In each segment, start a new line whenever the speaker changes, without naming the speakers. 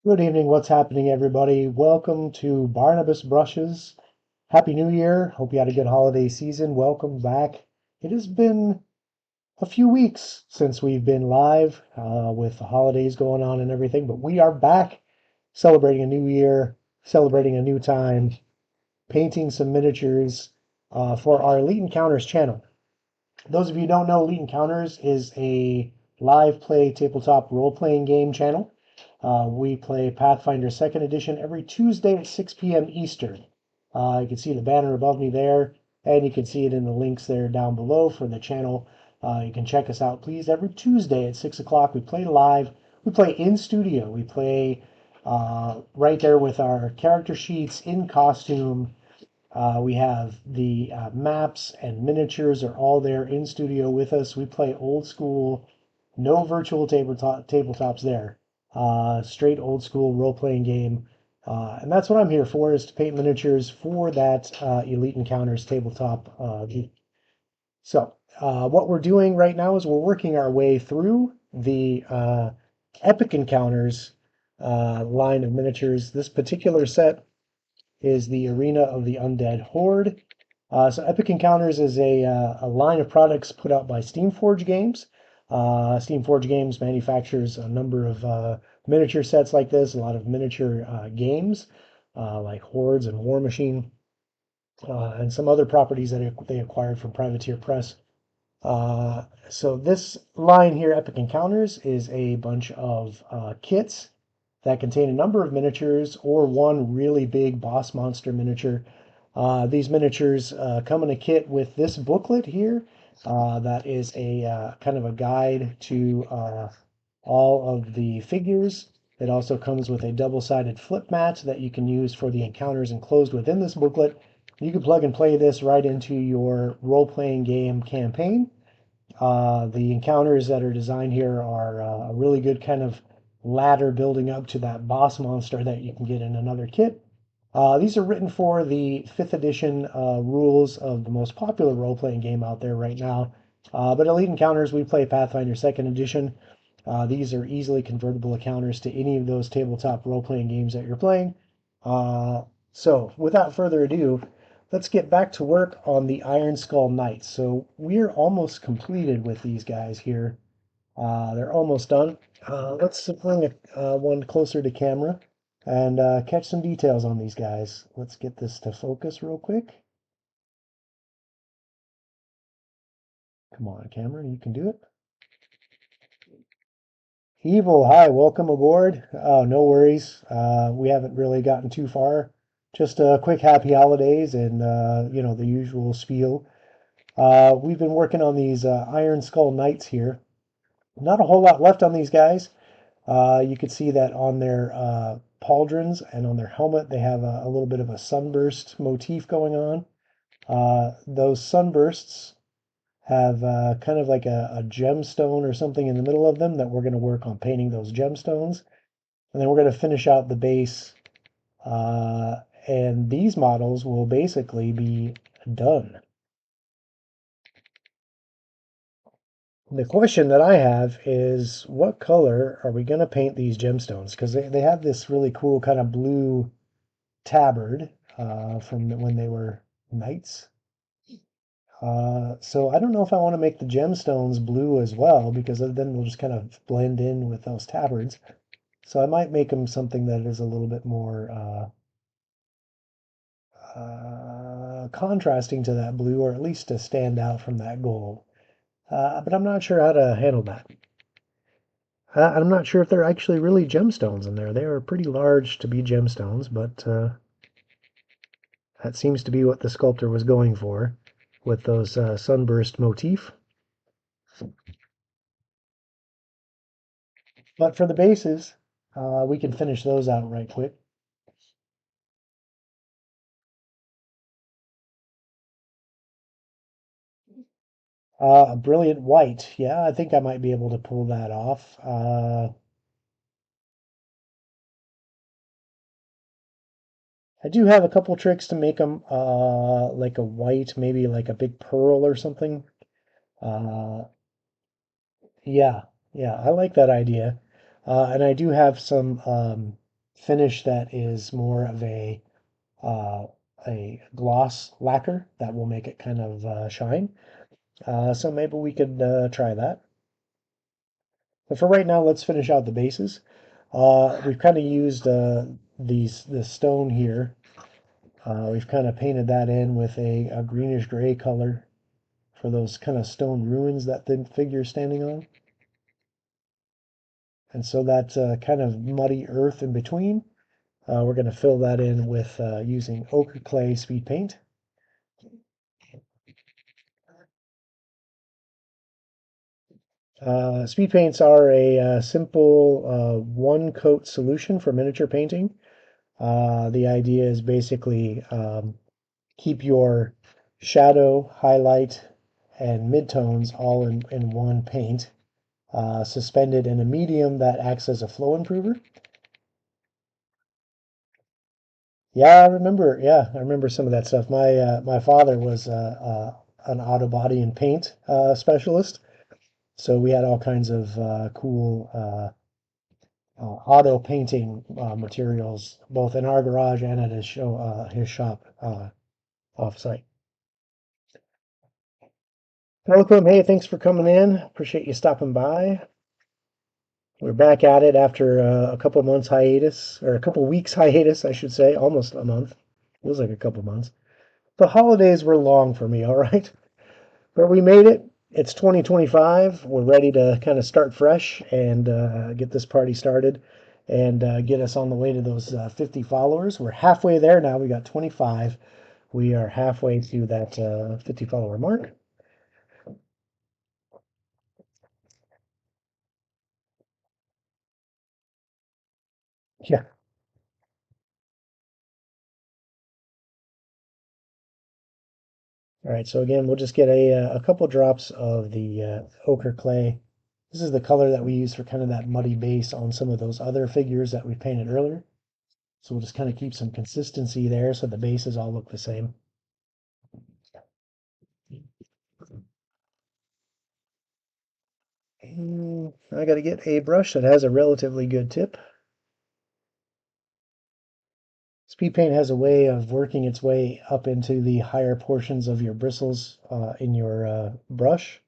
Good evening. What's happening, everybody? Welcome to Barnabas Brushes. Happy New Year. Hope you had a good holiday season. Welcome back. It has been a few weeks since we've been live with the holidays going on and everything, but we are back celebrating a new year, celebrating a new time, painting some miniatures for our Elite Encounters channel. Those of you who don't know, Elite Encounters is a live play tabletop role playing game channel. We play Pathfinder 2nd Edition every Tuesday at 6 p.m. Eastern. You can see the banner above me there, and you can see it in the links there down below for the channel. You can check us out, please. Every Tuesday at 6 o'clock, we play live. We play in studio. We play right there with our character sheets in costume. We have the maps and miniatures are all there in studio with us. We play old school, no virtual tabletops there. Straight old school role playing game. And that's what I'm here for, is to paint miniatures for that Elite Encounters tabletop. What we're doing right now is we're working our way through the Epic Encounters line of miniatures. This particular set is the Arena of the Undead Horde. So Epic Encounters is a line of products put out by Steamforge Games. Steamforge Games manufactures a number of miniature sets like this, a lot of miniature games like Hordes and War Machine, and some other properties that they acquired from Privateer Press. So this line here, Epic Encounters, is a bunch of kits that contain a number of miniatures or one really big boss monster miniature. These miniatures come in a kit with this booklet here. That is a kind of a guide to all of the figures. It also comes with a double-sided flip mat that you can use for the encounters enclosed within this booklet. You can plug and play this right into your role-playing game campaign. The encounters that are designed here are a really good kind of ladder building up to that boss monster that you can get in another kit. These are written for the 5th edition rules of the most popular role-playing game out there right now. But Elite Encounters, we play Pathfinder 2nd edition. These are easily convertible encounters to any of those tabletop role-playing games that you're playing. So without further ado, let's get back to work on the Iron Skull Knights. So we're almost completed with these guys here. They're almost done. Let's bring one closer to camera and catch some details on these guys. Let's get this to focus real quick. Come on, camera, you can do it. Evil, hi, welcome aboard. Oh, no worries. We haven't really gotten too far. Just a quick happy holidays and, the usual spiel. We've been working on these Iron Skull Knights here. Not a whole lot left on these guys. You could see that on their pauldrons and on their helmet, they have a little bit of a sunburst motif going on. Those sunbursts have kind of like a gemstone or something in the middle of them that we're going to work on painting those gemstones. And then we're going to finish out the base. And these models will basically be done. The question that I have is what color are we going to paint these gemstones? Because they have this really cool kind of blue tabard from when they were knights. So I don't know if I want to make the gemstones blue as well, because then they'll just kind of blend in with those tabards. So I might make them something that is a little bit more contrasting to that blue, or at least to stand out from that gold. But I'm not sure how to handle that. I'm not sure if they're actually really gemstones in there. They are pretty large to be gemstones, but that seems to be what the sculptor was going for with those sunburst motif. But for the bases, we can finish those out right quick. A brilliant white. Yeah, I think I might be able to pull that off. I do have a couple tricks to make them like a white, maybe like a big pearl or something. Uh, yeah, yeah, I like that idea. And I do have some. finish that is more of uh, a gloss lacquer that will make it kind of shine. So maybe we could try that. But for right now, let's finish out the bases. We've kind of used this stone here. We've kind of painted that in with a greenish gray color for those kind of stone ruins that the figure's standing on. And so that kind of muddy earth in between, we're going to fill that in with using ochre clay speed paint. Speed paints are a simple one coat solution for miniature painting. The idea is basically keep your shadow, highlight, and midtones all in one paint, suspended in a medium that acts as a flow improver. Yeah, I remember. Yeah, I remember some of that stuff. My father was an auto body and paint specialist, so we had all kinds of cool auto painting materials, both in our garage and at his shop off-site. Welcome. Hey, thanks for coming in. Appreciate you stopping by. We're back at it after a couple months hiatus, or a couple weeks hiatus, I should say, almost a month. Feels like a couple months. The holidays were long for me, all right? But we made it. It's 2025. We're ready to kind of start fresh and get this party started and get us on the way to those 50 followers. We're halfway there now. We got 25. We are halfway to that 50 follower mark. Yeah. All right. So again, we'll just get a couple drops of the ochre clay. This is the color that we use for kind of that muddy base on some of those other figures that we painted earlier. So we'll just kind of keep some consistency there so the bases all look the same. I got to get a brush that has a relatively good tip. Speed paint has a way of working its way up into the higher portions of your bristles in your brush,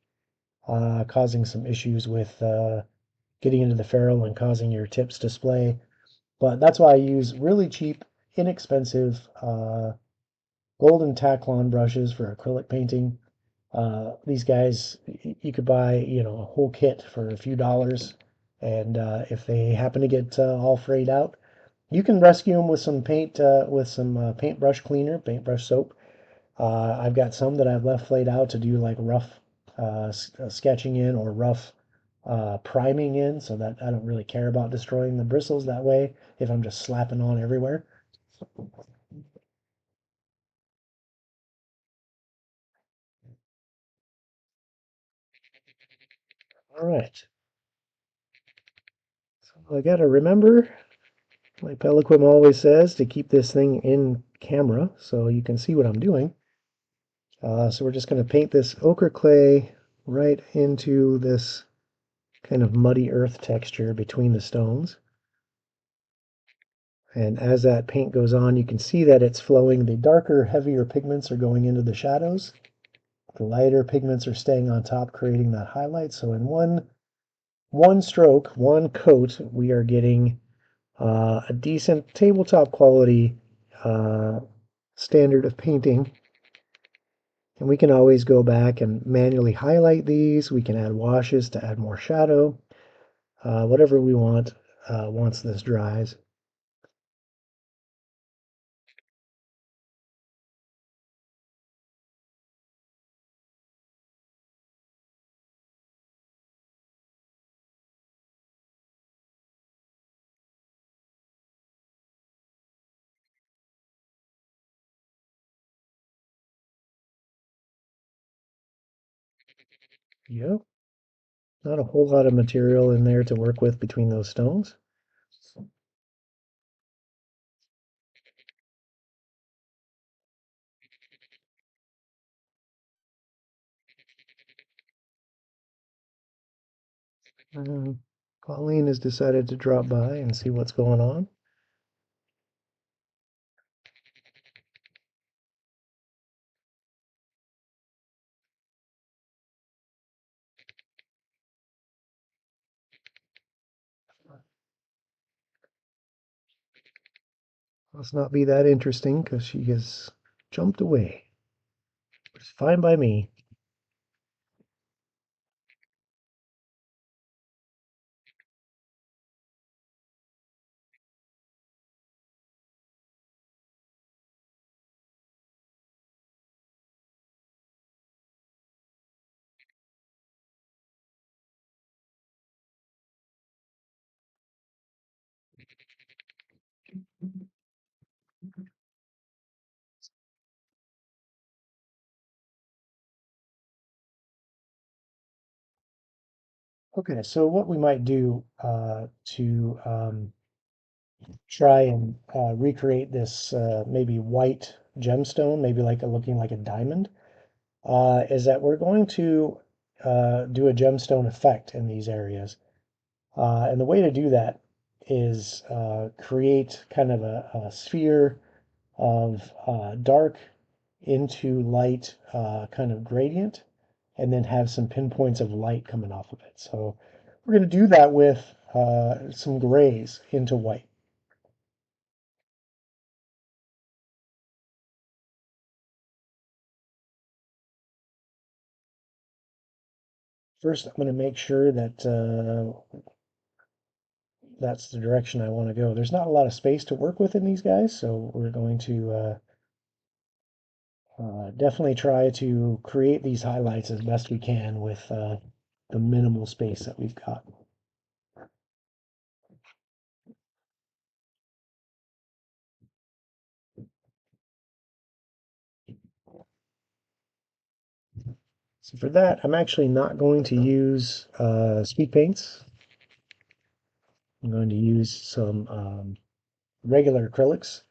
causing some issues with getting into the ferrule and causing your tips to splay. But that's why I use really cheap, inexpensive golden Taklon brushes for acrylic painting. These guys, you could buy, a whole kit for a few dollars, and if they happen to get all frayed out, you can rescue them with some paint, with some paintbrush cleaner, paintbrush soap. I've got some that I've left flayed out to do like rough sketching in or rough priming in, so that I don't really care about destroying the bristles that way if I'm just slapping on everywhere. All right, so I got to remember, like Peliquim always says, to keep this thing in camera so you can see what I'm doing. So we're just going to paint this ochre clay right into this kind of muddy earth texture between the stones. And as that paint goes on, you can see that it's flowing. The darker, heavier pigments are going into the shadows. The lighter pigments are staying on top, creating that highlight. So in one stroke, one coat, we are getting a decent tabletop quality uh, standard of painting. And we can always go back and manually highlight these. We can add washes to add more shadow, whatever we want once this dries. Yep, not a whole lot of material in there to work with between those stones. Um, Colleen has decided to drop by and see what's going on. Must not be that interesting because she has jumped away. It's fine by me. Okay, so what we might do to try and recreate this maybe white gemstone, maybe like looking like a diamond, is that we're going to do a gemstone effect in these areas. And the way to do that is create kind of a sphere of dark into light kind of gradient, and then have some pinpoints of light coming off of it. So we're going to do that with some grays into white. First, I'm going to make sure that that's the direction I want to go. There's not a lot of space to work with in these guys, so we're going to definitely try to create these highlights as best we can with the minimal space that we've got. So for that, I'm actually not going to use speed paints. I'm going to use some regular acrylics.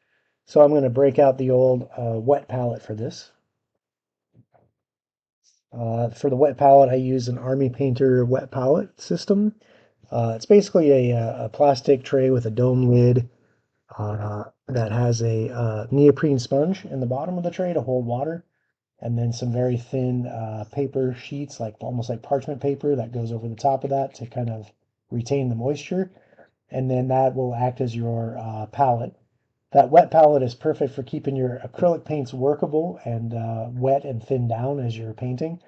So I'm going to break out the old wet palette for this. For the wet palette, I use an Army Painter wet palette system. It's basically a plastic tray with a dome lid that has a neoprene sponge in the bottom of the tray to hold water, and then some very thin paper sheets, like almost like parchment paper, that goes over the top of that to kind of retain the moisture. And then that will act as your palette. That wet palette is perfect for keeping your acrylic paints workable and wet and thinned down as you're painting.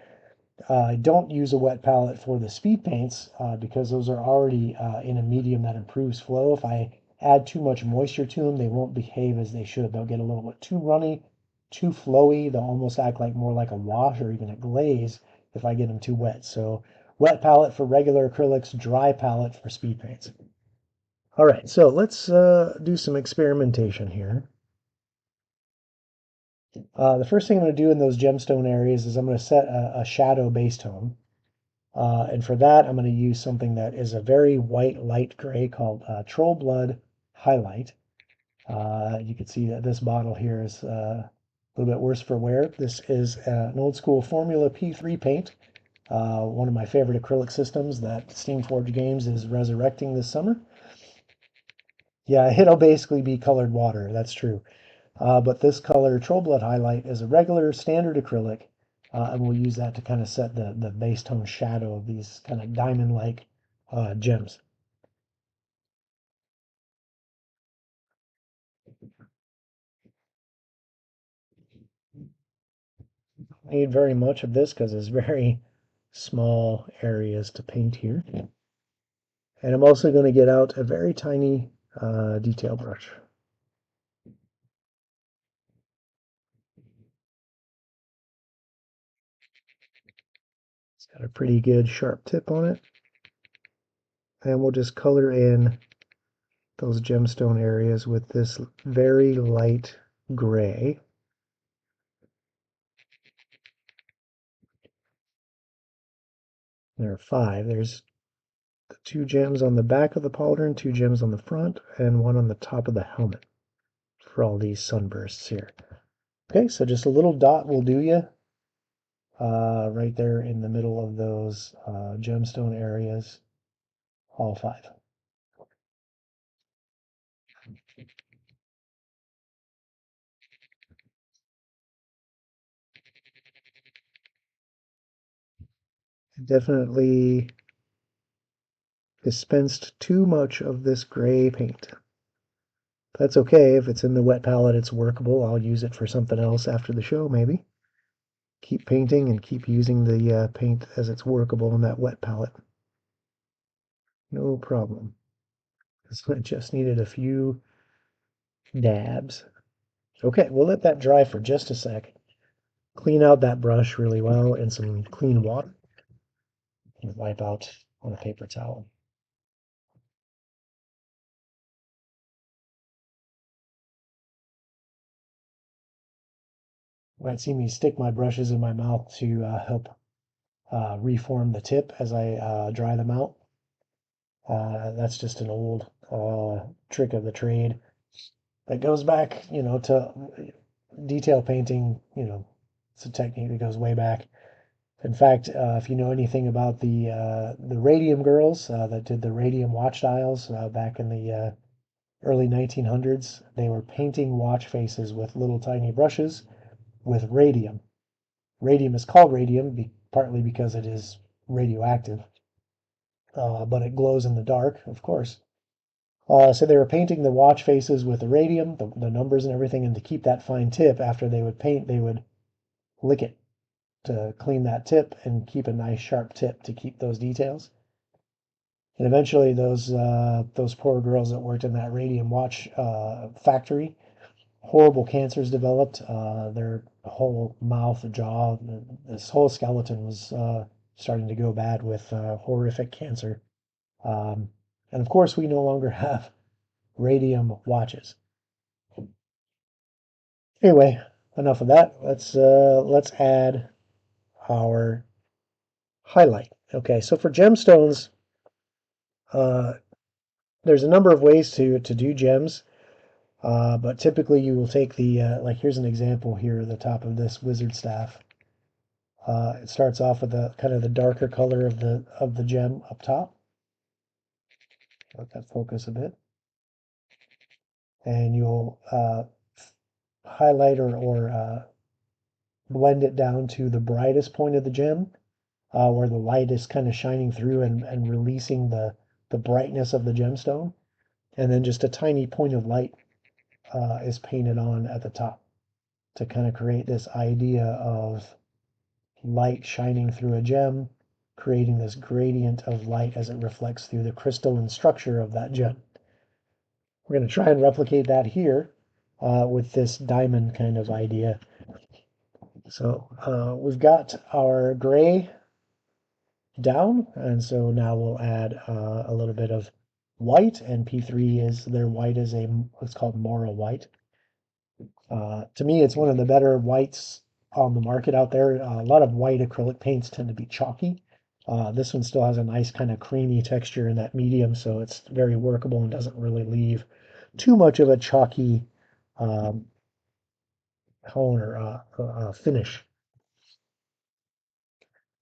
I don't use a wet palette for the speed paints because those are already in a medium that improves flow. If I add too much moisture to them, they won't behave as they should. They'll get a little bit too runny, too flowy. They'll almost act like more like a wash or even a glaze if I get them too wet. So wet palette for regular acrylics, dry palette for speed paints. All right, so let's do some experimentation here. The first thing I'm going to do in those gemstone areas is I'm going to set a shadow base tone. And for that, I'm going to use something that is a very white, light gray called Troll Blood Highlight. You can see that this bottle here is a little bit worse for wear. This is an old school Formula P3 paint, one of my favorite acrylic systems that Steamforged Games is resurrecting this summer. Yeah, it'll basically be colored water, that's true. But this color, Troll Blood Highlight, is a regular standard acrylic, and we'll use that to kind of set the base tone shadow of these kind of diamond-like gems. I need very much of this because it's very small areas to paint here. And I'm also going to get out a very tiny detail brush. It's got a pretty good sharp tip on it. And we'll just color in those gemstone areas with this very light gray. There are five. There's the two gems on the back of the pauldron, two gems on the front, and one on the top of the helmet for all these sunbursts here. Okay, so just a little dot will do you right there in the middle of those gemstone areas, all five. Definitely dispensed too much of this gray paint. That's okay. If it's in the wet palette, it's workable. I'll use it for something else after the show, maybe. Keep painting and keep using the paint as it's workable in that wet palette. No problem. So I just needed a few dabs. Okay, we'll let that dry for just a sec. Clean out that brush really well in some clean water and wipe out on a paper towel. You might see me stick my brushes in my mouth to help reform the tip as I dry them out. That's just an old trick of the trade that goes back, to detail painting. It's a technique that goes way back. In fact, if you know anything about the radium girls that did the radium watch dials back in the early 1900s, they were painting watch faces with little tiny brushes with radium. Radium is called radium partly because it is radioactive, but it glows in the dark, of course. So they were painting the watch faces with the radium, the numbers and everything, and to keep that fine tip, after they would paint, they would lick it to clean that tip and keep a nice sharp tip to keep those details. And eventually, those poor girls that worked in that radium watch factory, horrible cancers developed. Their whole mouth, jaw, this whole skeleton was starting to go bad with horrific cancer. Um, and of course, we no longer have radium watches. Anyway, enough of that. Let's add our highlight. Okay, so for gemstones, uh, there's a number of ways to do gems, but typically you will take the like here's an example here at the top of this wizard staff. It starts off with the kind of the darker color of the gem up top. Let that focus a bit, and you'll highlight or blend it down to the brightest point of the gem, where the light is kind of shining through and releasing the brightness of the gemstone, and then just a tiny point of light is painted on at the top to kind of create this idea of light shining through a gem, creating this gradient of light as it reflects through the crystalline structure of that gem. We're going to try and replicate that here with this diamond kind of idea. So we've got our gray down, and so now we'll add a little bit of white, and P3 is their white is what's called moral white. To me, it's one of the better whites on the market out there. A lot of white acrylic paints tend to be chalky. This one still has a nice kind of creamy texture in that medium, so it's very workable and doesn't really leave too much of a chalky um, tone or finish.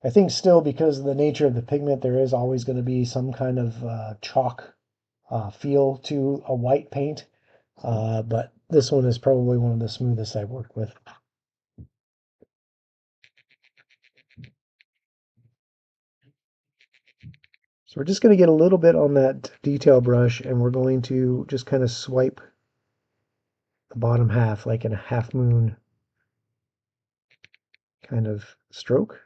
I think still because of the nature of the pigment, there is always going to be some kind of chalk feel to a white paint, but this one is probably one of the smoothest I've worked with. So we're just going to get a little bit on that detail brush, and we're going to just kind of swipe the bottom half like in a half moon kind of stroke.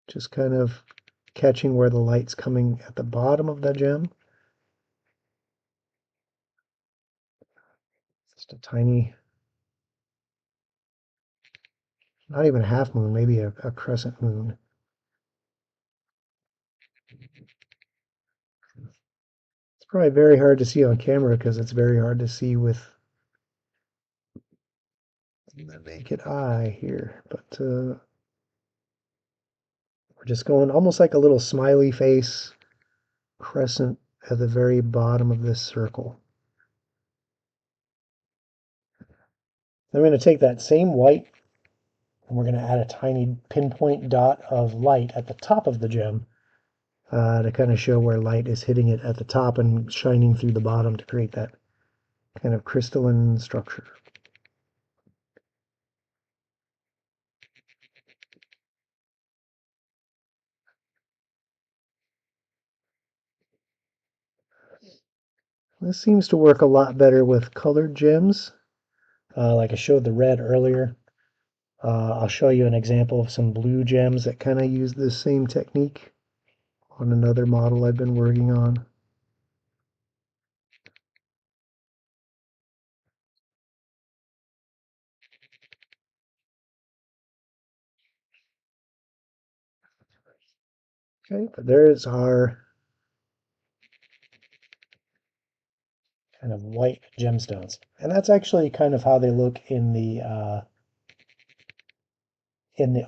Just kind of catching where the light's coming at the bottom of the gem. Just a tiny, not even a half moon, maybe a crescent moon. It's probably very hard to see on camera because it's very hard to see with the naked eye here, but we're just going almost like a little smiley face crescent at the very bottom of this circle. Then we're going to take that same white and we're going to add a tiny pinpoint dot of light at the top of the gem to kind of show where light is hitting it at the top and shining through the bottom to create that kind of crystalline structure. This seems to work a lot better with colored gems. Like I showed the red earlier. I'll show you an example of some blue gems that kind of use this same technique on another model I've been working on. Okay, but there's our kind of white gemstones. And that's actually kind of how they look in the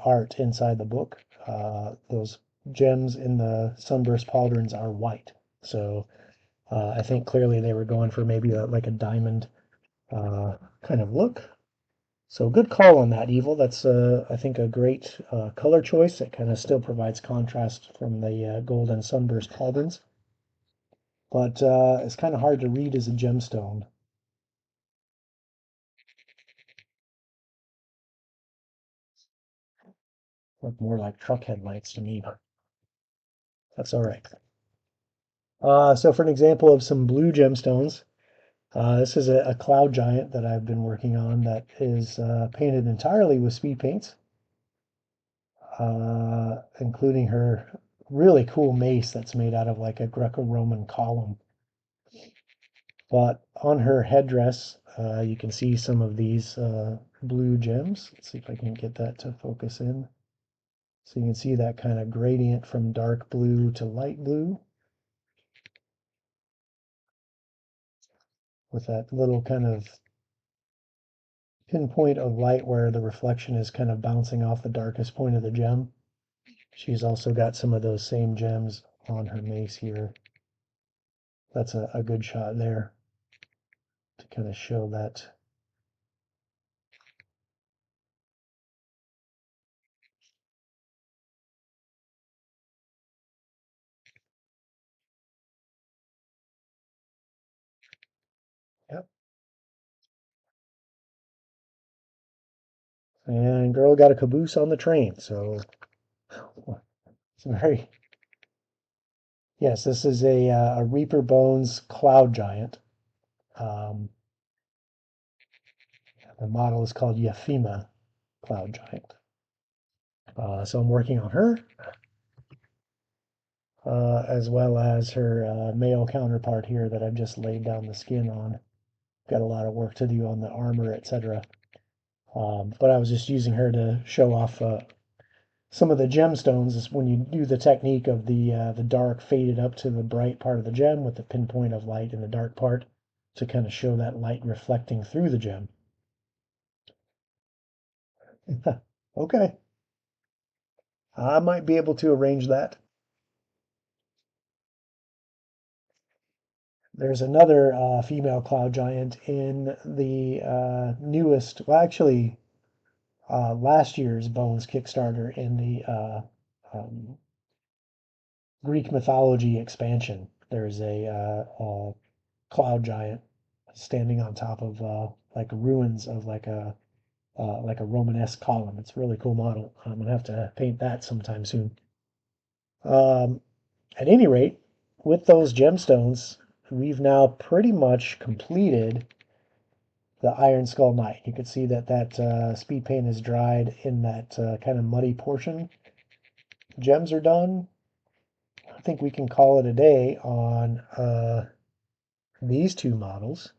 art inside the book. Those gems in the sunburst pauldrons are white. So I think clearly they were going for maybe like a diamond kind of look. So good call on that, Evil. That's, I think, a great color choice. It kind of still provides contrast from the gold and sunburst pauldrons, but it's kind of hard to read as a gemstone. Look more like truck headlights to me, but that's all right. So for an example of some blue gemstones, this is a cloud giant that I've been working on that is painted entirely with speed paints, including her really cool mace that's made out of like a Greco-Roman column. But on her headdress, you can see some of these blue gems. Let's see if I can get that to focus in. So you can see that kind of gradient from dark blue to light blue with that little kind of pinpoint of light where the reflection is kind of bouncing off the darkest point of the gem. She's also got some of those same gems on her mace here. That's a good shot there to kind of show that. Yep. And girl got a caboose on the train. So it's very, yes, this is a Reaper Bones Cloud Giant. Um, the model is called Yafima Cloud Giant. So I'm working on her, as well as her male counterpart here that I've just laid down the skin on. Got a lot of work to do on the armor, etc. But I was just using her to show off some of the gemstones. Is when you do the technique of the dark faded up to the bright part of the gem with the pinpoint of light in the dark part to kind of show that light reflecting through the gem. Okay, I might be able to arrange that. There's another female cloud giant in the newest, well, actually, last year's Bones Kickstarter in the um, Greek mythology expansion. There's a cloud giant standing on top of like ruins of like a Romanesque column. It's a really cool model. I'm gonna have to paint that sometime soon. Um, at any rate, with those gemstones, we've now pretty much completed the Iron Skull Knight. You can see that speed paint is dried in that kind of muddy portion. Gems are done. I think we can call it a day on these two models.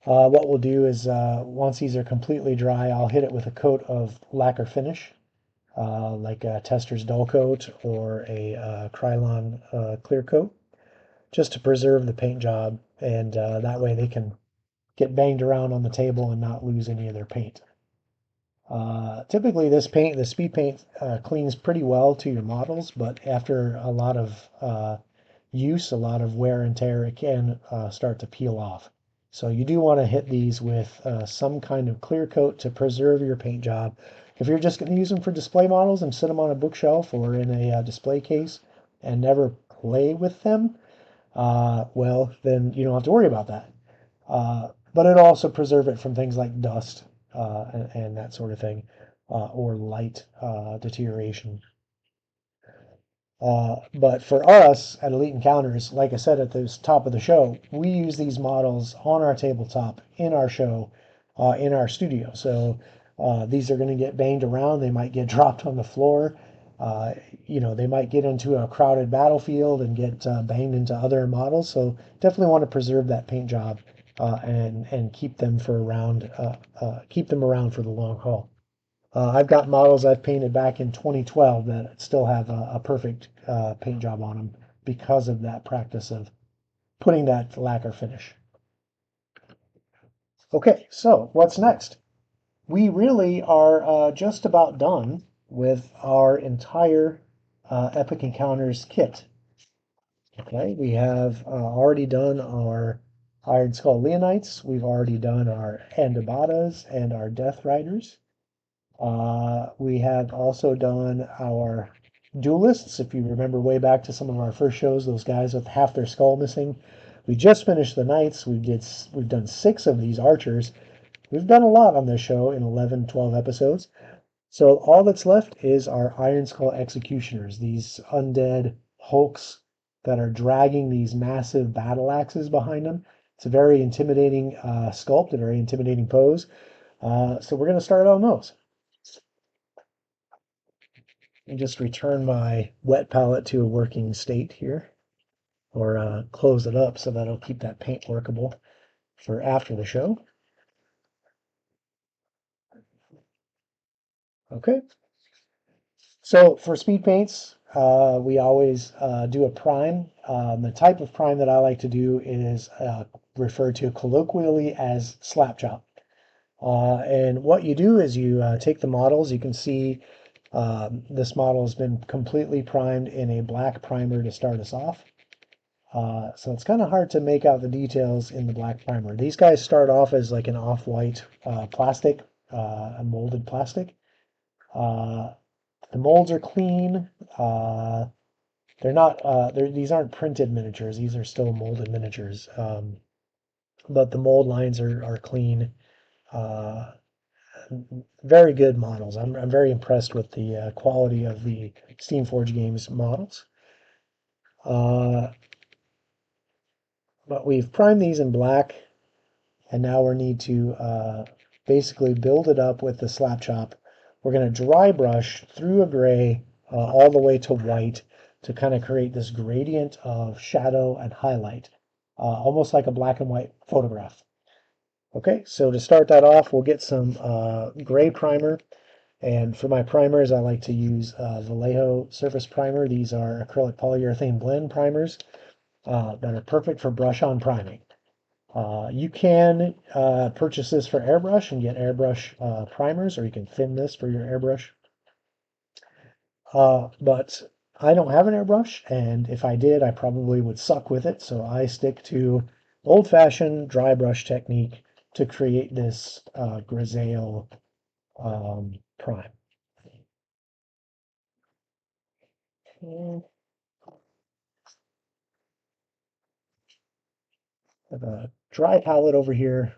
What we'll do is once these are completely dry, I'll hit it with a coat of lacquer finish, like a Tester's Dull Coat or a Krylon Clear Coat, just to preserve the paint job, and that way they can get banged around on the table and not lose any of their paint. Typically, this paint, the speed paint, cleans pretty well to your models, but after a lot of use, a lot of wear and tear, it can start to peel off. So you do want to hit these with some kind of clear coat to preserve your paint job. If you're just going to use them for display models and sit them on a bookshelf or in a display case and never play with them, well, then you don't have to worry about that. But it'll also preserve it from things like dust and that sort of thing, or light deterioration. But for us at Elite Encounters, like I said at the top of the show, we use these models on our tabletop, in our show, in our studio. So these are going to get banged around. They might get dropped on the floor. Uh, they might get into a crowded battlefield and get banged into other models. So definitely want to preserve that paint job and keep them keep them around for the long haul. I've got models I've painted back in 2012 that still have a perfect paint job on them because of that practice of putting that lacquer finish. Okay, so what's next? We really are just about done with our entire Epic Encounters kit. Okay, we have already done our Iron Skull Leonites. We've already done our Andabatas and our Death Riders. We have also done our duelists. If you remember way back to some of our first shows, those guys with half their skull missing. We just finished the knights. We've done 6 of these archers. We've done a lot on this show in 11, 12 episodes. So all that's left is our Iron Skull executioners, these undead hulks that are dragging these massive battle axes behind them. It's a very intimidating sculpt, a very intimidating pose. So we're going to start on those. And just return my wet palette to a working state here, or close it up so that it'll keep that paint workable for after the show. Okay, so for speed paints, we always do a prime. The type of prime that I like to do is referred to colloquially as slap chop. And what you do is you take the models. You can see this model has been completely primed in a black primer to start us off. So it's kind of hard to make out the details in the black primer. These guys start off as like an off-white plastic, a molded plastic. Uh, the molds are clean. They're not. These aren't printed miniatures. These are still molded miniatures. But the mold lines are clean. Uh, Very good models. I'm very impressed with the quality of the Steamforge Games models. Uh, but we've primed these in black. And now we need to basically build it up with the slap chop. We're going to dry brush through a gray all the way to white to kind of create this gradient of shadow and highlight, almost like a black and white photograph. Okay, so to start that off, we'll get some gray primer. And for my primers, I like to use Vallejo Surface Primer. These are acrylic polyurethane blend primers that are perfect for brush-on priming. You can purchase this for airbrush and get airbrush primers, or you can thin this for your airbrush. But I don't have an airbrush, and if I did, I probably would suck with it. So I stick to old-fashioned dry brush technique to create this grisaille prime. I have a dry palette over here.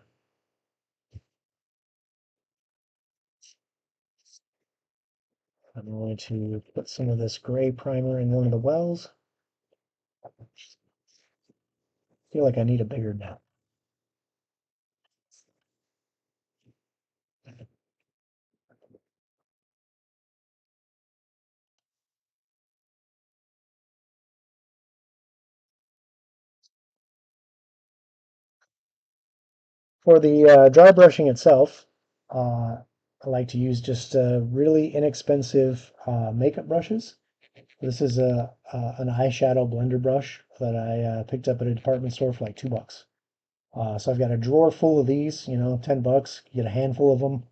I'm going to put some of this gray primer in one of the wells. I feel like I need a bigger net. For the dry brushing itself, I like to use just really inexpensive makeup brushes. This is an eyeshadow blender brush that I picked up at a department store for like $2. So I've got a drawer full of these, 10 bucks. You get a handful of them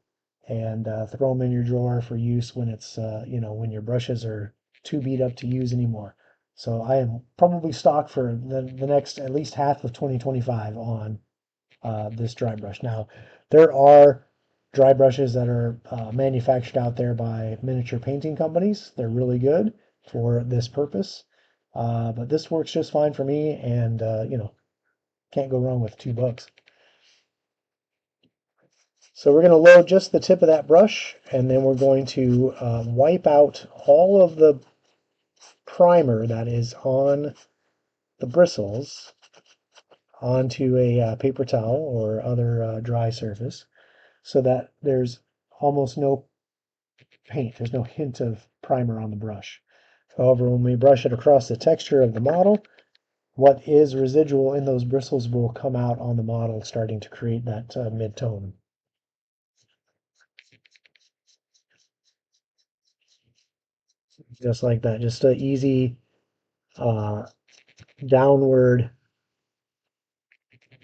and throw them in your drawer for use when it's, when your brushes are too beat up to use anymore. So I am probably stocked for the next at least half of 2025 on this dry brush. Now, there are dry brushes that are manufactured out there by miniature painting companies. They're really good for this purpose. But this works just fine for me, and can't go wrong with $2. So we're going to load just the tip of that brush, and then we're going to wipe out all of the primer that is on the bristles onto a paper towel or other dry surface so that there's almost no paint. There's no hint of primer on the brush. However, when we brush it across the texture of the model, what is residual in those bristles will come out on the model, starting to create that mid-tone. Just like that, just an easy uh, downward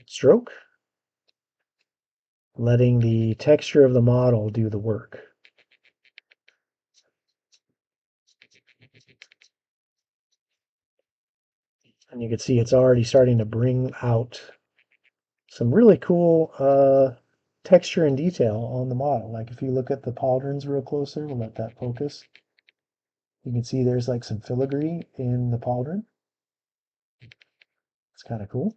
stroke, letting the texture of the model do the work. And you can see it's already starting to bring out some really cool texture and detail on the model. Like if you look at the pauldrons real closer, we'll let that focus. You can see there's like some filigree in the pauldron. It's kind of cool.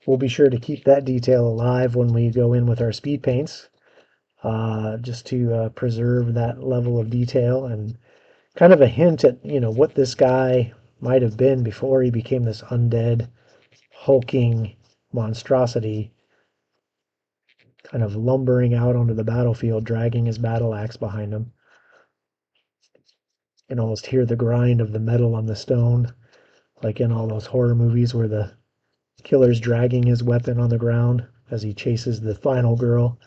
We'll be sure to keep that detail alive when we go in with our speed paints, just to preserve that level of detail and kind of a hint at, what this guy might have been before he became this undead, hulking monstrosity, kind of lumbering out onto the battlefield, dragging his battle axe behind him. You can almost hear the grind of the metal on the stone, like in all those horror movies where the killer's dragging his weapon on the ground as he chases the final girl.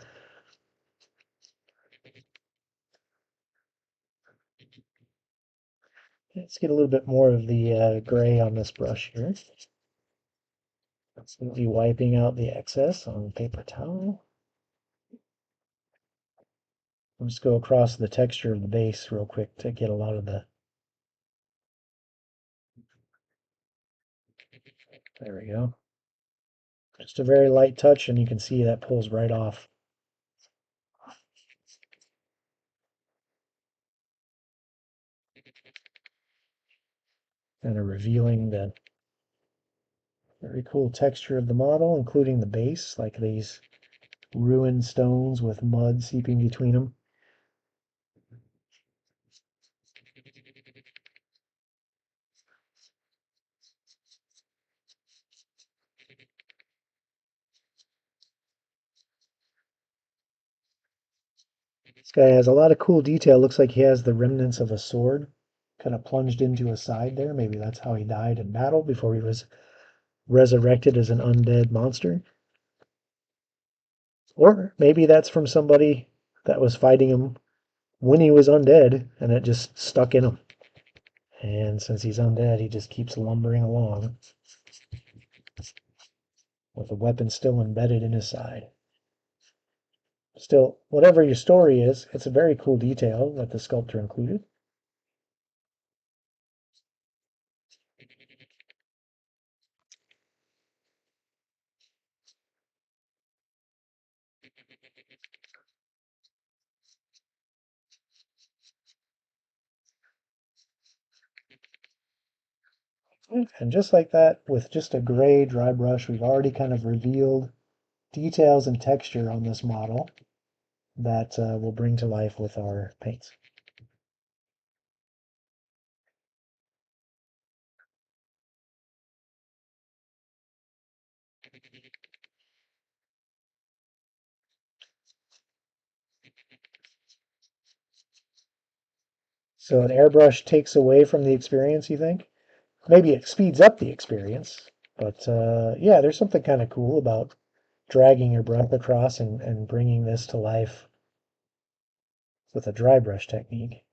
Let's get a little bit more of the gray on this brush here. Absolutely wiping out the excess on paper towel. I'll just go across the texture of the base real quick to get a lot of the... There we go. Just a very light touch, and you can see that pulls right off. Kind of revealing the very cool texture of the model, including the base, like these ruined stones with mud seeping between them. This guy has a lot of cool detail. Looks like he has the remnants of a sword kind of plunged into his side there. Maybe that's how he died in battle before he was resurrected as an undead monster. Or maybe that's from somebody that was fighting him when he was undead and it just stuck in him. And since he's undead, he just keeps lumbering along with the weapon still embedded in his side. Still, whatever your story is, it's a very cool detail that the sculptor included. And just like that, with just a gray dry brush, we've already kind of revealed details and texture on this model that we'll bring to life with our paints. So an airbrush takes away from the experience, you think? Maybe it speeds up the experience, but yeah, there's something kind of cool about dragging your brush across and bringing this to life with a dry brush technique.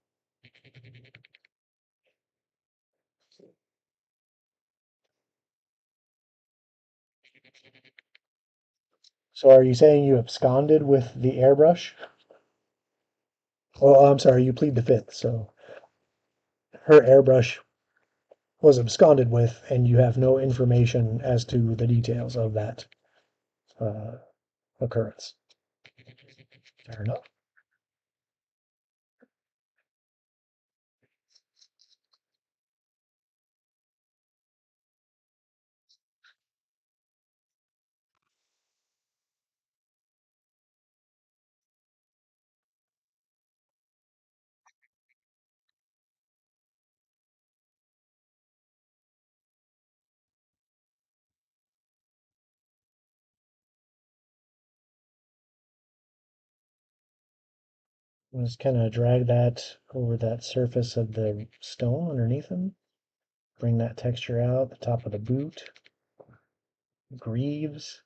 So are you saying you absconded with the airbrush? Well, I'm sorry, you plead the fifth. So her airbrush was absconded with, and you have no information as to the details of that uh, occurrence. Fair enough. Just kind of drag that over that surface of the stone underneath them. Bring that texture out, the top of the boot, greaves,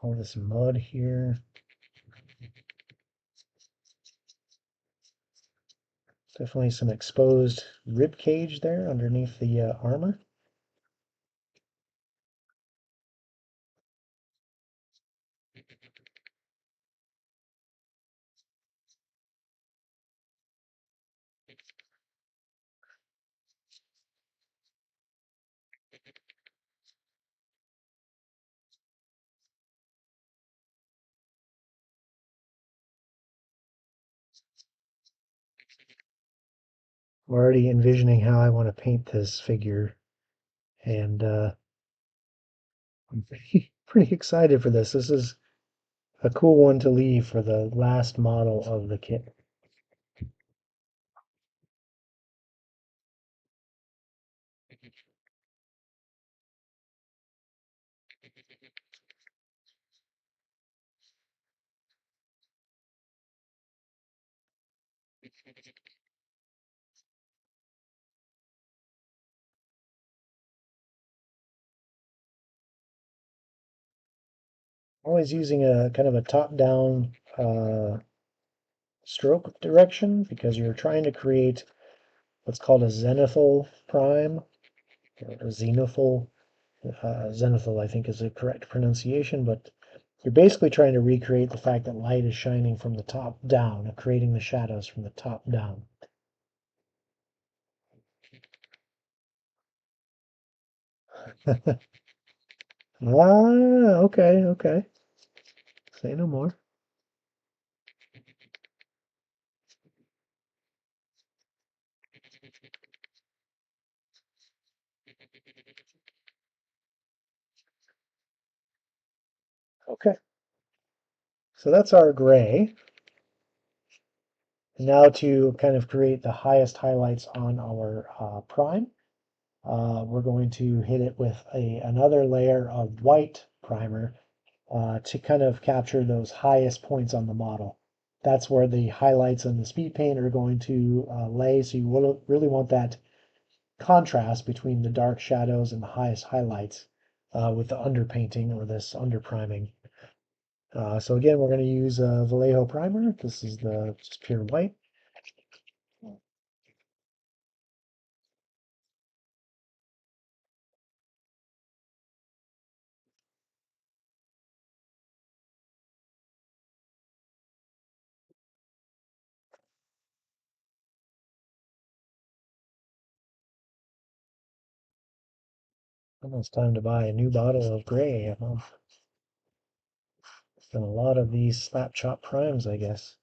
all this mud here. Definitely some exposed rib cage there underneath the armor. I'm already envisioning how I want to paint this figure, and I'm pretty excited for this. This is a cool one to leave for the last model of the kit. Always using a kind of a top-down stroke direction because you're trying to create what's called a zenithal prime, or a zenithal. Zenithal, I think, is the correct pronunciation, but you're basically trying to recreate the fact that light is shining from the top down, creating the shadows from the top down. Ah, okay, okay. Say no more. Okay, so that's our gray. Now to kind of create the highest highlights on our prime, we're going to hit it with another layer of white primer to kind of capture those highest points on the model. That's where the highlights and the speed paint are going to lay. So you will really want that contrast between the dark shadows and the highest highlights with the underpainting or this underpriming. So again, we're going to use Vallejo primer. This is the just pure white. Almost time to buy a new bottle of gray. I've done a lot of these slap chop primes, I guess.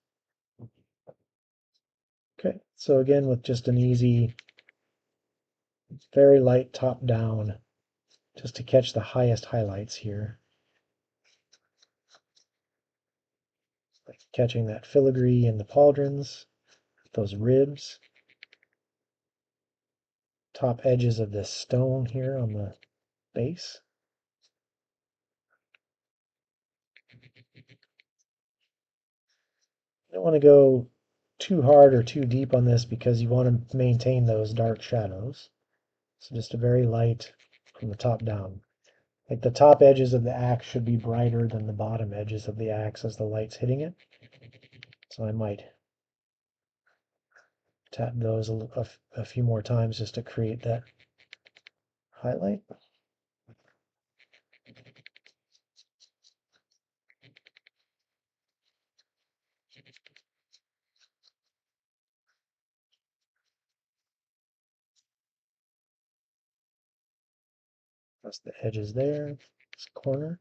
Okay, so again, with just an easy, very light top down, just to catch the highest highlights here. Like catching that filigree in the pauldrons, those ribs, top edges of this stone here on the base. You don't want to go too hard or too deep on this because you want to maintain those dark shadows. So just a very light from the top down. Like the top edges of the axe should be brighter than the bottom edges of the axe as the light's hitting it. So I might tap those a few more times just to create that highlight. That's the edges there, this corner.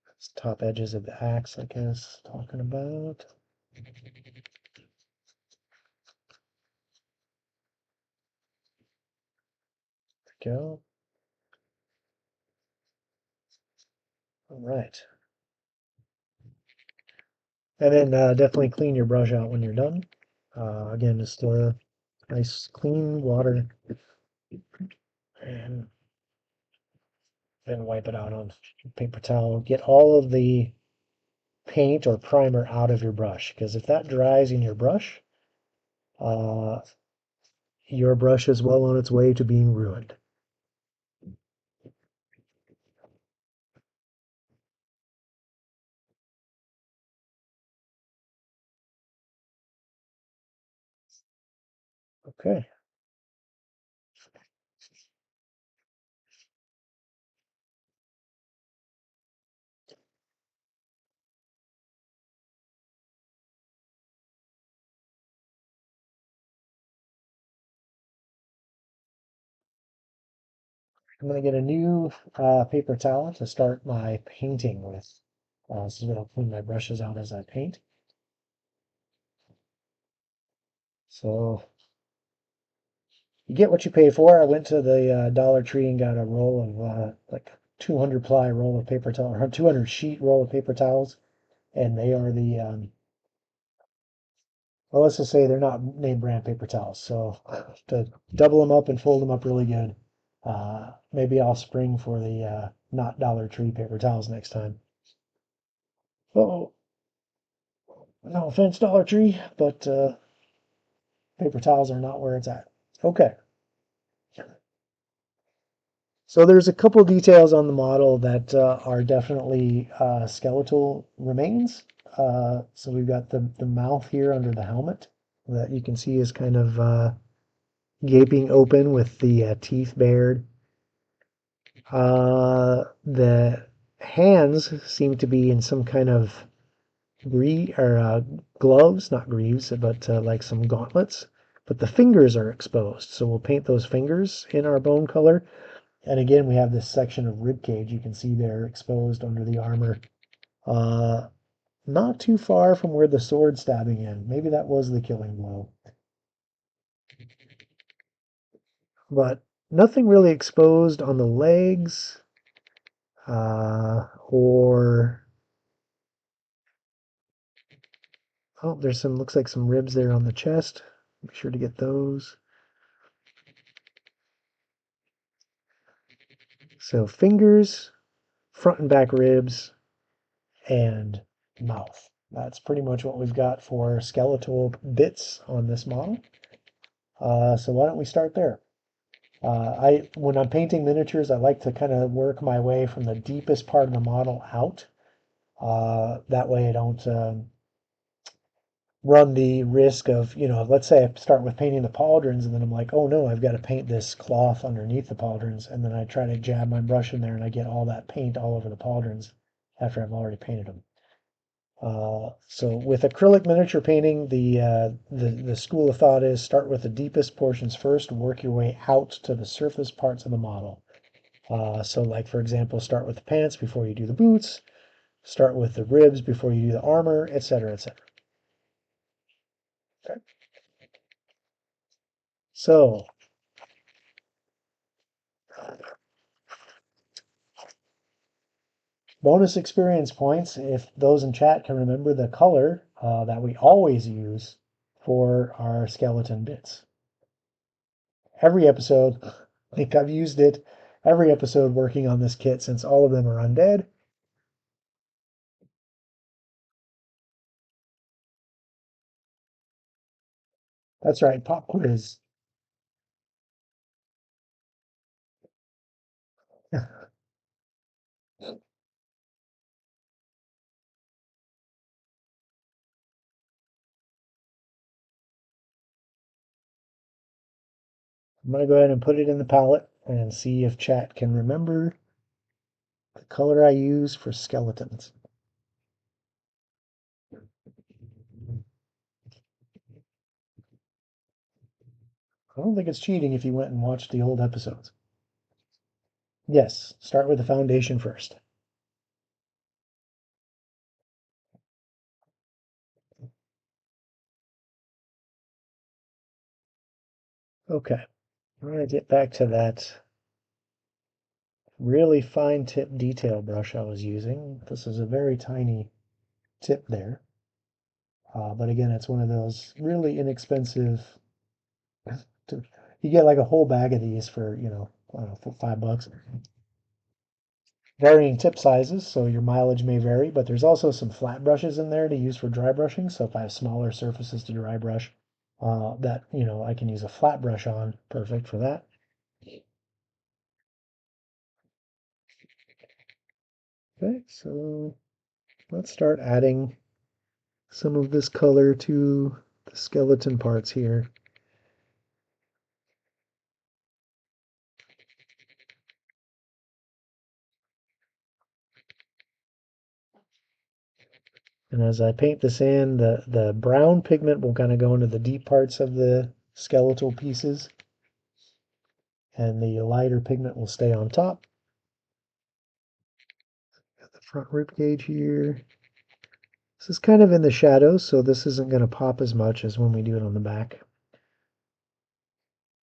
That's top edges of the axe, I guess, talking about. There we go. All right. And then definitely clean your brush out when you're done. Again, just nice clean water and then wipe it out on paper towel. Get all of the paint or primer out of your brush, because if that dries in uh, your brush is well on its way to being ruined. Okay, I'm going to get a new paper towel to start my painting with. This is going to clean my brushes out as I paint. So you get what you pay for. I went to the Dollar Tree and got a roll of like 200 ply roll of paper towel, or 200 sheet roll of paper towels, and they are the well, let's just say they're not name brand paper towels. So to double them up and fold them up really good, maybe I'll spring for the not Dollar Tree paper towels next time. Oh, no offense, Dollar Tree, but paper towels are not where it's at. Okay. So there's a couple details on the model that are definitely skeletal remains. So we've got the mouth here under the helmet that you can see is kind of gaping open with the teeth bared. The hands seem to be in some kind of gloves, not greaves, but like some gauntlets. But the fingers are exposed, so we'll paint those fingers in our bone color. And again, we have this section of rib cage you can see there exposed under the armor. Uh, Not too far from where the sword stabbing in. Maybe that was the killing blow. But nothing really exposed on the legs or oh, there's some looks like some ribs there on the chest. Make sure to get those. So fingers, front and back ribs, and mouth. That's pretty much what we've got for skeletal bits on this model. So why don't we start there? When I'm painting miniatures, I like to kind of work my way from the deepest part of the model out. That way I don't run the risk of, let's say I start with painting the pauldrons and then I'm like, oh no, I've got to paint this cloth underneath the pauldrons. And then I try to jab my brush in there and I get all that paint all over the pauldrons after I've already painted them. So with acrylic miniature painting, the school of thought is start with the deepest portions first, work your way out to the surface parts of the model. So like for example, start with the pants before you do the boots, start with the ribs before you do the armor, etc., etc. Okay. So bonus experience points if those in chat can remember the color that we always use for our skeleton bits. Every episode, I think I've used it every episode working on this kit since all of them are undead. That's right, pop quiz. I'm going to go ahead and put it in the palette and see if chat can remember the color I use for skeletons. I don't think it's cheating if you went and watched the old episodes. Yes, start with the foundation first. Okay, I'm going to get back to that really fine tip detail brush I was using. This is a very tiny tip there. But again, it's one of those really inexpensive. To, you get like a whole bag of these for, I don't know, for $5. varying tip sizes, so your mileage may vary, but there's also some flat brushes in there to use for dry brushing. So if I have smaller surfaces to dry brush, that, I can use a flat brush on, perfect for that. Okay, so let's start adding some of this color to the skeleton parts here. And as I paint this in, the brown pigment will kind of go into the deep parts of the skeletal pieces, and the lighter pigment will stay on top. Got the front rib cage here. This is kind of in the shadows, so this isn't going to pop as much as when we do it on the back.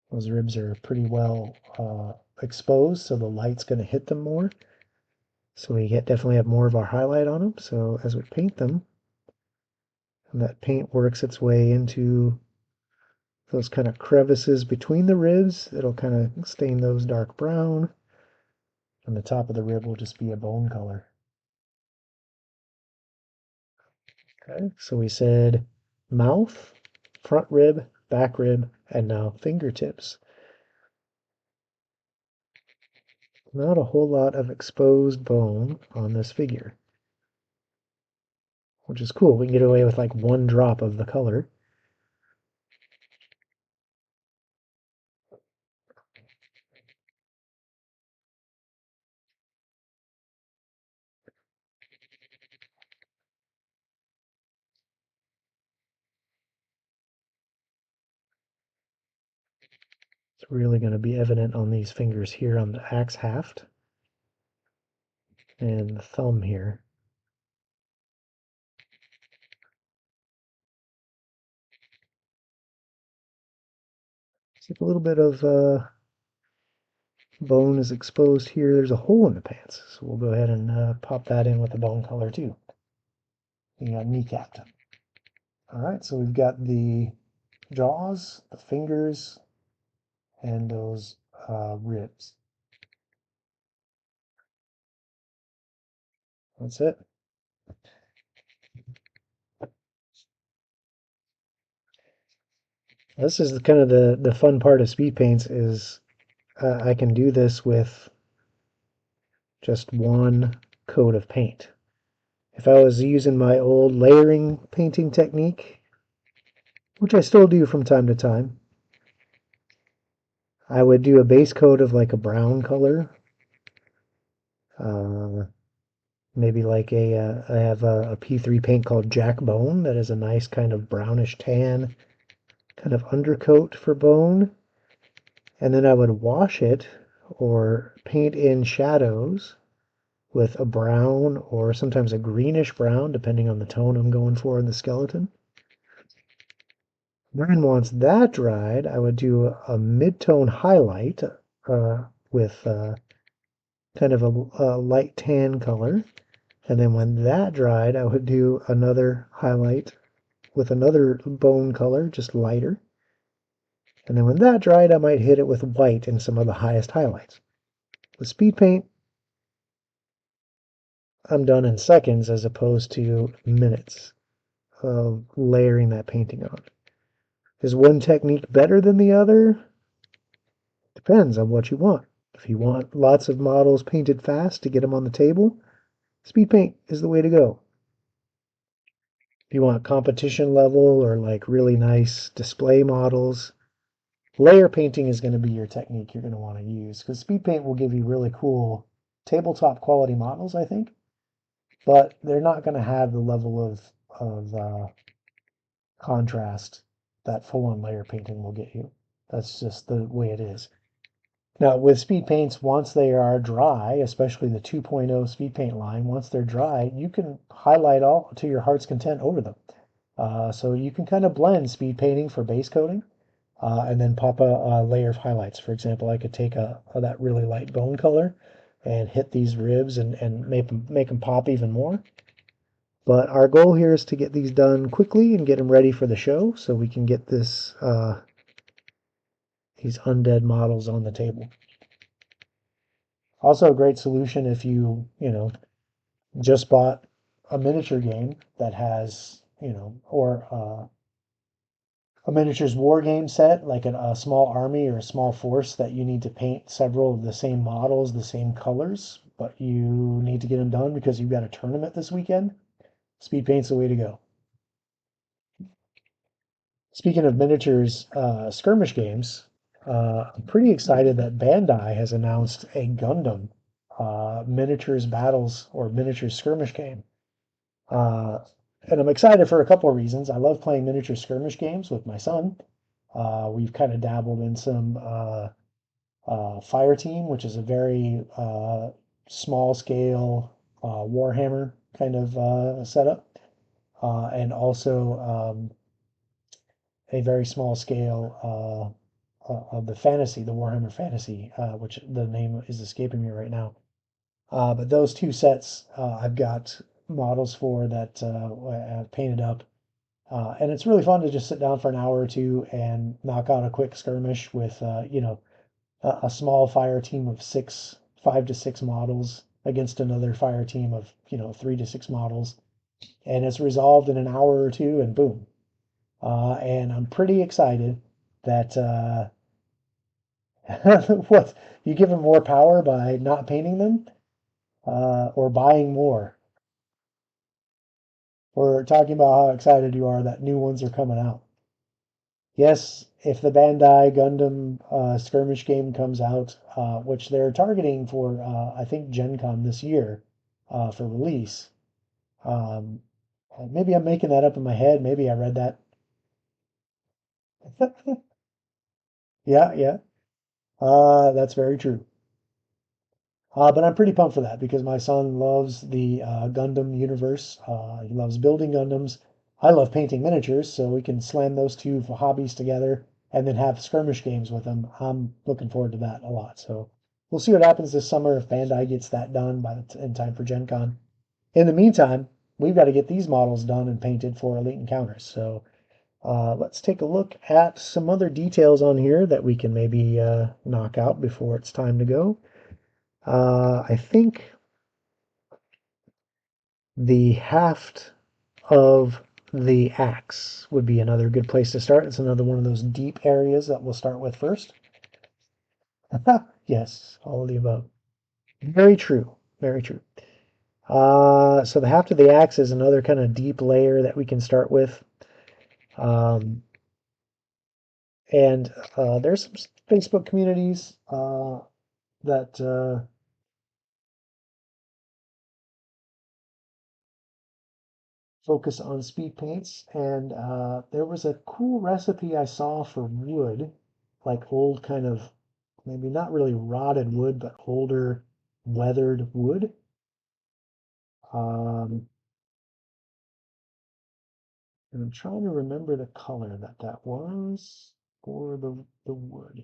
Those ribs are pretty well exposed, so the light's going to hit them more. So we definitely have more of our highlight on them. So as we paint them, and that paint works its way into those kind of crevices between the ribs, it'll kind of stain those dark brown. And the top of the rib will just be a bone color. Okay, so we said mouth, front rib, back rib, and now fingertips. Not a whole lot of exposed bone on this figure, which is cool. We can get away with like one drop of the color. It's really going to be evident on these fingers here on the axe haft and the thumb here. See if a little bit of bone is exposed here. There's a hole in the pants, so we'll go ahead and pop that in with the bone color too. You got kneecapped. All right, so we've got the jaws, the fingers, and those ribs. That's it. This is kind of the fun part of speed paints is I can do this with just one coat of paint. If I was using my old layering painting technique, which I still do from time to time, I would do a base coat of like a brown color. Uh, maybe like I have a P3 paint called Jack Bone that is a nice kind of brownish tan kind of undercoat for bone. And then I would wash it or paint in shadows with a brown or sometimes a greenish brown, depending on the tone I'm going for in the skeleton. Then once that dried, I would do a mid-tone highlight with kind of a light tan color. And then when that dried, I would do another highlight with another bone color, just lighter. And then when that dried, I might hit it with white and some of the highest highlights. With speed paint, I'm done in seconds as opposed to minutes of layering that painting on. Is one technique better than the other? Depends on what you want. If you want lots of models painted fast to get them on the table, speed paint is the way to go. If you want competition level or like really nice display models, layer painting is going to be your technique you're going to want to use because speed paint will give you really cool tabletop quality models, I think, but they're not going to have the level of contrast that full-on layer painting will get you. That's just the way it is. Now, with speed paints, once they are dry, especially the 2.0 speed paint line, once they're dry, you can highlight all to your heart's content over them. So you can kind of blend speed painting for base coating and then pop a layer of highlights. For example, I could take that really light bone color and hit these ribs and make them pop even more. But our goal here is to get these done quickly and get them ready for the show so we can get these undead models on the table. Also a great solution if just bought a miniature game that has, or a miniatures war game set, like a small army or a small force that you need to paint several of the same models, the same colors, but you need to get them done because you've got a tournament this weekend. Speed paint's the way to go. Speaking of miniatures, skirmish games, I'm pretty excited that Bandai has announced a Gundam miniatures battles or miniatures skirmish game. Uh, and I'm excited for a couple of reasons. I love playing miniature skirmish games with my son. We've kind of dabbled in some Fire Team, which is a very small scale Warhammer kind of setup, and also a very small scale of the fantasy, the Warhammer Fantasy, which the name is escaping me right now. But those two sets I've got models for that I've painted up. And it's really fun to just sit down for an hour or two and knock out a quick skirmish with, a small fire team of 5 to 6 models against another fire team of, 3 to 6 models. And it's resolved in an hour or two, and boom. And I'm pretty excited that what you give them more power by not painting them, or buying more. We're talking about how excited you are that new ones are coming out. Yes, if the Bandai Gundam skirmish game comes out, which they're targeting for, I think, Gen Con this year for release. Um, Maybe I'm making that up in my head. Maybe I read that. Yeah, yeah. That's very true. But I'm pretty pumped for that because my son loves the Gundam universe. He loves building Gundams. I love painting miniatures, so we can slam those two hobbies together and then have skirmish games with him. I'm looking forward to that a lot. So we'll see what happens this summer if Bandai gets that done in time for Gen Con. In the meantime, we've got to get these models done and painted for Elite Encounters. So let's take a look at some other details on here that we can maybe knock out before it's time to go. I think the haft of the axe would be another good place to start. It's another one of those deep areas that we'll start with first. Yes, all of the above. Very true. Very true. So the haft of the axe is another kind of deep layer that we can start with. Um, and there's some Facebook communities that focus on speed paints. And there was a cool recipe I saw for wood, like old kind of, maybe not really rotted wood, but older weathered wood. Um, and I'm trying to remember the color that was for the wood.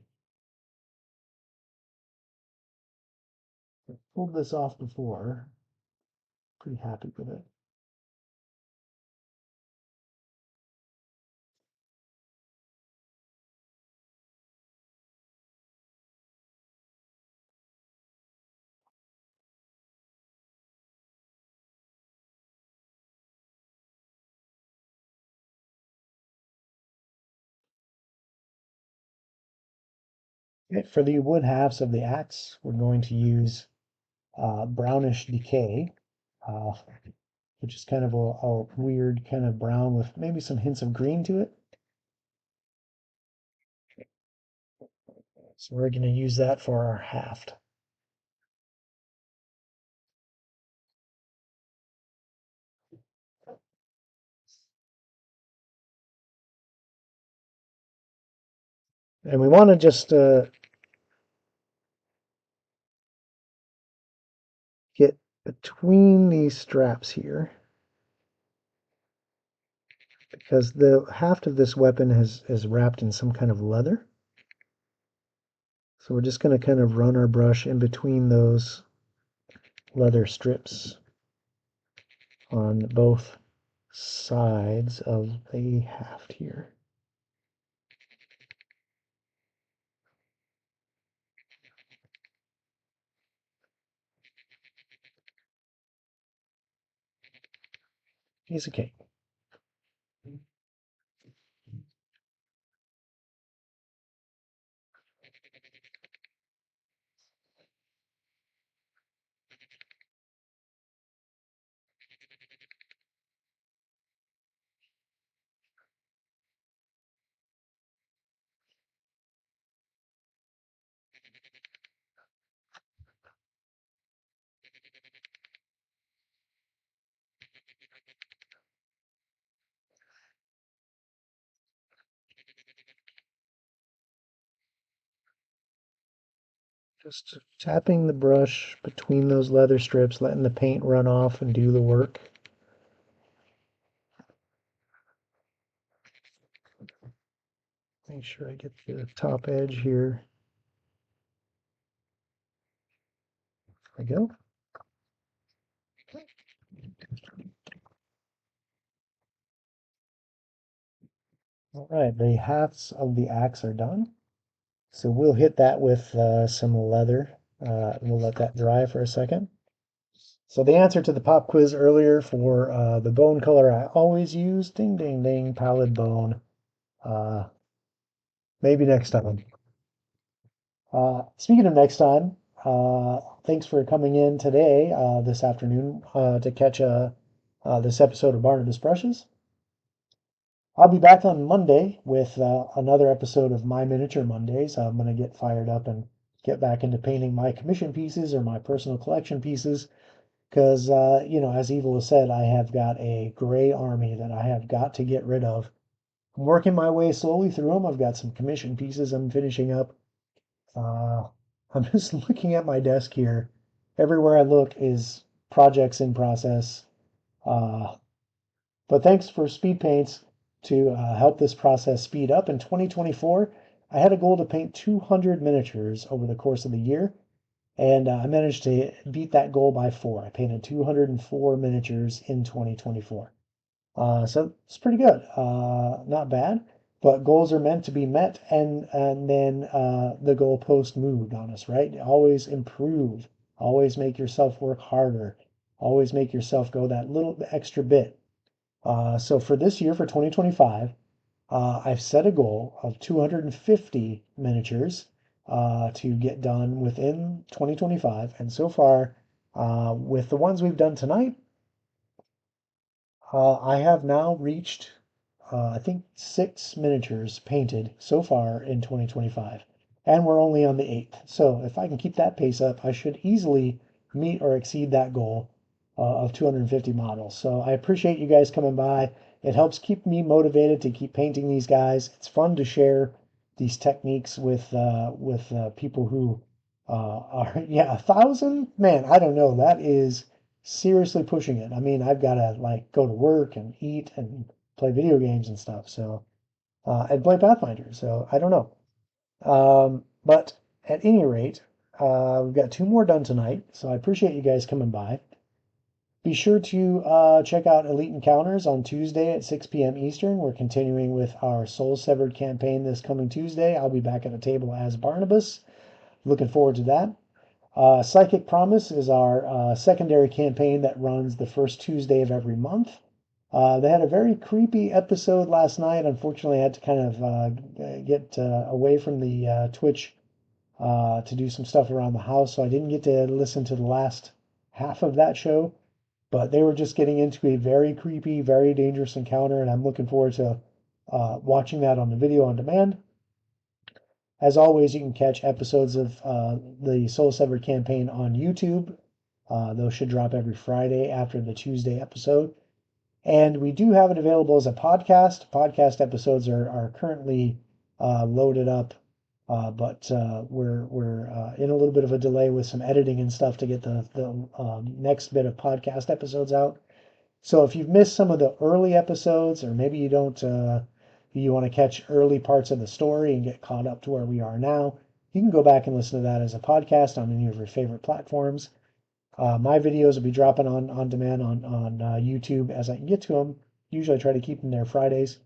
I pulled this off before. Pretty happy with it. For the wood halves of the axe, we're going to use brownish decay, uh, which is kind of a weird kind of brown with maybe some hints of green to it. So we're going to use that for our haft. And we want to just get between these straps here because the haft of this weapon is wrapped in some kind of leather. So we're just going to kind of run our brush in between those leather strips on both sides of the haft here. Piece of cake. Just tapping the brush between those leather strips, letting the paint run off and do the work. Make sure I get the top edge here. There we go. All right, the halves of the axe are done. So we'll hit that with some leather. We'll let that dry for a second. So the answer to the pop quiz earlier for the bone color I always use, ding, ding, ding, pallid bone. Uh, maybe next time. Speaking of next time, thanks for coming in today, this afternoon, to catch this episode of Barnabas Brushes. I'll be back on Monday with another episode of My Miniature Mondays. I'm going to get fired up and get back into painting my commission pieces or my personal collection pieces because, as Evil has said, I have got a gray army that I have got to get rid of. I'm working my way slowly through them. I've got some commission pieces I'm finishing up. Uh, I'm just looking at my desk here. Everywhere I look is projects in process. Uh, but thanks for Speed Paints to help this process speed up. In 2024, I had a goal to paint 200 miniatures over the course of the year, and I managed to beat that goal by 4. I painted 204 miniatures in 2024. So it's pretty good. Not bad. But goals are meant to be met, and then the goalpost moved on us, right? Always improve. Always make yourself work harder. Always make yourself go that little extra bit. So for this year, for 2025, I've set a goal of 250 miniatures to get done within 2025. And so far, with the ones we've done tonight, I have now reached, I think, 6 miniatures painted so far in 2025, and we're only on the 8th. So if I can keep that pace up, I should easily meet or exceed that goal of 250 models. So I appreciate you guys coming by. It helps keep me motivated to keep painting these guys. It's fun to share these techniques with people who are, yeah, 1,000. Man, I don't know. That is seriously pushing it. I mean, I've got to like go to work and eat and play video games and stuff. So, and play Pathfinder. So I don't know. But at any rate, we've got 2 more done tonight. So I appreciate you guys coming by. Be sure to check out Elite Encounters on Tuesday at 6 p.m. Eastern. We're continuing with our Soul Severed campaign this coming Tuesday. I'll be back at the table as Barnabas. Looking forward to that. Psychic Promise is our secondary campaign that runs the first Tuesday of every month. They had a very creepy episode last night. Unfortunately, I had to kind of get away from the Twitch to do some stuff around the house, so I didn't get to listen to the last half of that show. But they were just getting into a very creepy, very dangerous encounter, and I'm looking forward to watching that on the video on demand. As always, you can catch episodes of the Soul Severed campaign on YouTube. Those should drop every Friday after the Tuesday episode. And we do have it available as a podcast. Podcast episodes are currently loaded up, but we're in a little bit of a delay with some editing and stuff to get the next bit of podcast episodes out. So if you've missed some of the early episodes, or maybe you don't, you want to catch early parts of the story and get caught up to where we are now, you can go back and listen to that as a podcast on any of your favorite platforms. My videos will be dropping on demand on YouTube as I can get to them. Usually I try to keep them there Fridays.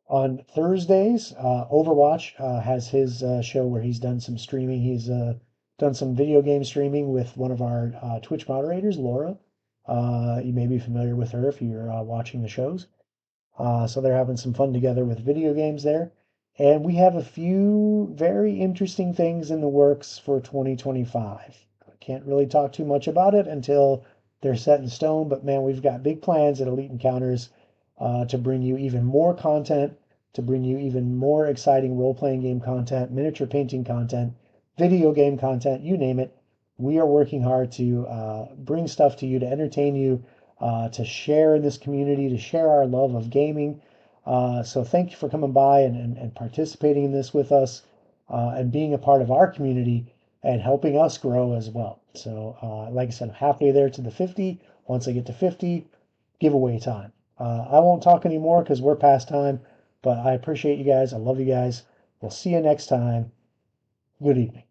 On Thursdays, Overwatch has his show where he's done some streaming. He's done some video game streaming with one of our Twitch moderators, Laura. You may be familiar with her if you're watching the shows. So they're having some fun together with video games there. And we have a few very interesting things in the works for 2025. I can't really talk too much about it until they're set in stone, but man, we've got big plans at Elite Encounters to bring you even more content, to bring you even more exciting role-playing game content, miniature painting content, video game content, you name it. We are working hard to bring stuff to you to entertain you, to share in this community, to share our love of gaming. So thank you for coming by and participating in this with us and being a part of our community and helping us grow as well. So, like I said, I'm halfway there to the 50. Once I get to 50, giveaway time. I won't talk anymore because we're past time, but I appreciate you guys. I love you guys. We'll see you next time. Good evening.